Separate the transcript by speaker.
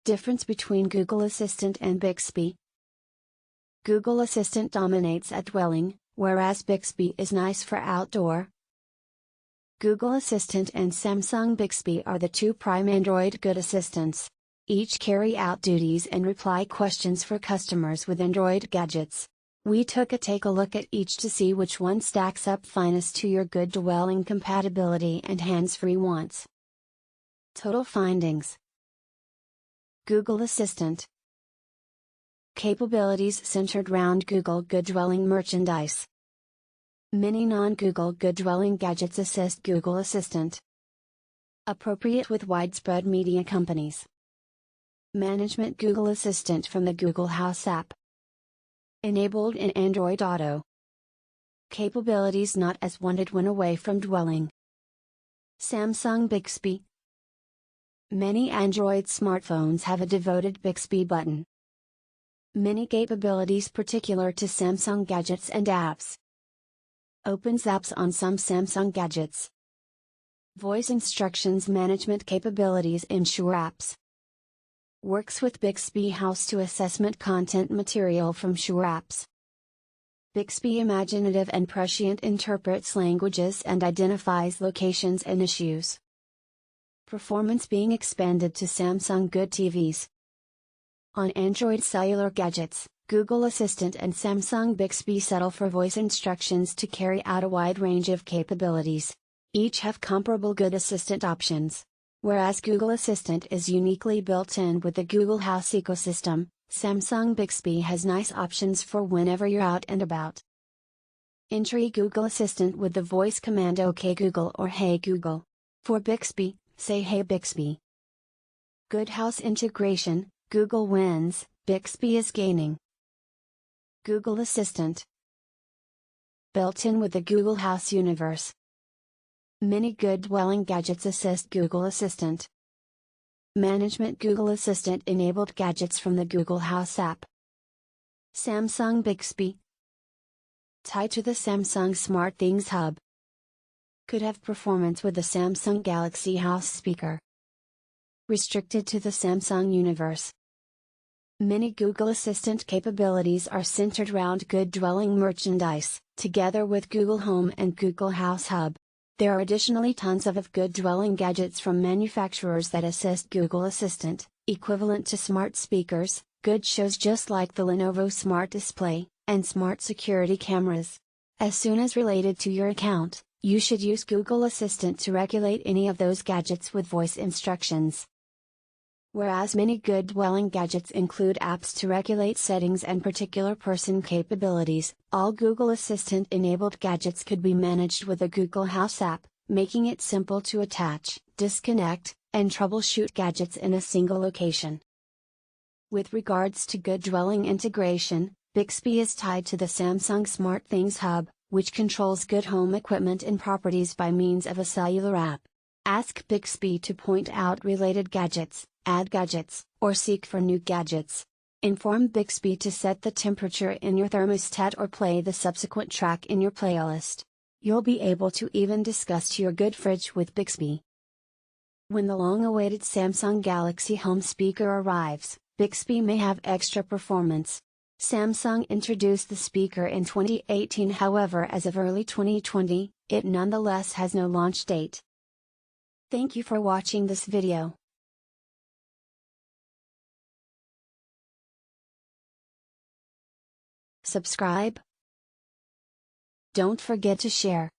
Speaker 1: Difference between Google Assistant and Bixby. Google Assistant dominates at dwelling, whereas Bixby is nice for outdoor. Google Assistant and Samsung Bixby are the two prime Android good assistants. Each carry out duties and reply questions for customers with Android gadgets. We took a take a look at each to see which one stacks up finest to your good dwelling compatibility and hands-free wants. Total findings. Google Assistant. Capabilities centered around Google Good Dwelling merchandise. Many non-Google Good Dwelling gadgets assist Google Assistant. Appropriate with widespread media companies. Management Google Assistant from the Google House app. Enabled in Android Auto. Capabilities not as wanted when away from dwelling. Samsung Bixby. Many Android smartphones have a devoted Bixby button. Many capabilities particular to Samsung gadgets and apps. Opens apps on some Samsung gadgets. Voice instructions management capabilities in Shure apps. Works with Bixby House to assessment content material from Shure apps. Bixby imaginative and prescient interprets languages and identifies locations and issues. Performance being expanded to Samsung Good TVs. On Android cellular gadgets, Google Assistant and Samsung Bixby settle for voice instructions to carry out a wide range of capabilities. Each have comparable Good Assistant options. Whereas Google Assistant is uniquely built in with the Google House ecosystem, Samsung Bixby has nice options for whenever you're out and about. Entry Google Assistant with the voice command OK Google or Hey Google. For Bixby, say Hey Bixby. Good House integration, Google wins, Bixby is gaining. Google Assistant. Built in with the Google House universe. Many good dwelling gadgets assist Google Assistant. Management Google Assistant enabled gadgets from the Google House app. Samsung Bixby. Tied to the Samsung SmartThings Hub. Could have performance with the Samsung Galaxy House speaker. Restricted to the Samsung universe. Many Google Assistant capabilities are centered around good dwelling merchandise, together with Google Home and Google House Hub. There are additionally tons of good dwelling gadgets from manufacturers that assist Google Assistant, equivalent to smart speakers, good shows just like the Lenovo Smart Display, and smart security cameras. As soon as related to your account, you should use Google Assistant to regulate any of those gadgets with voice instructions. Whereas many good dwelling gadgets include apps to regulate settings and particular person capabilities, all Google Assistant enabled gadgets could be managed with a Google House app, making it simple to attach, disconnect, and troubleshoot gadgets in a single location. With regards to good dwelling integration, Bixby is tied to the Samsung SmartThings Hub, which controls good home equipment and properties by means of a cellular app. Ask Bixby to point out related gadgets, add gadgets, or seek for new gadgets. Inform Bixby to set the temperature in your thermostat or play the subsequent track in your playlist. You'll be able to even discuss your good fridge with Bixby. When the long-awaited Samsung Galaxy Home speaker arrives, Bixby may have extra performance. Samsung introduced the speaker in 2018, however, as of early 2020, it nonetheless has no launch date. Thank you for watching this video. Subscribe. Don't forget to share.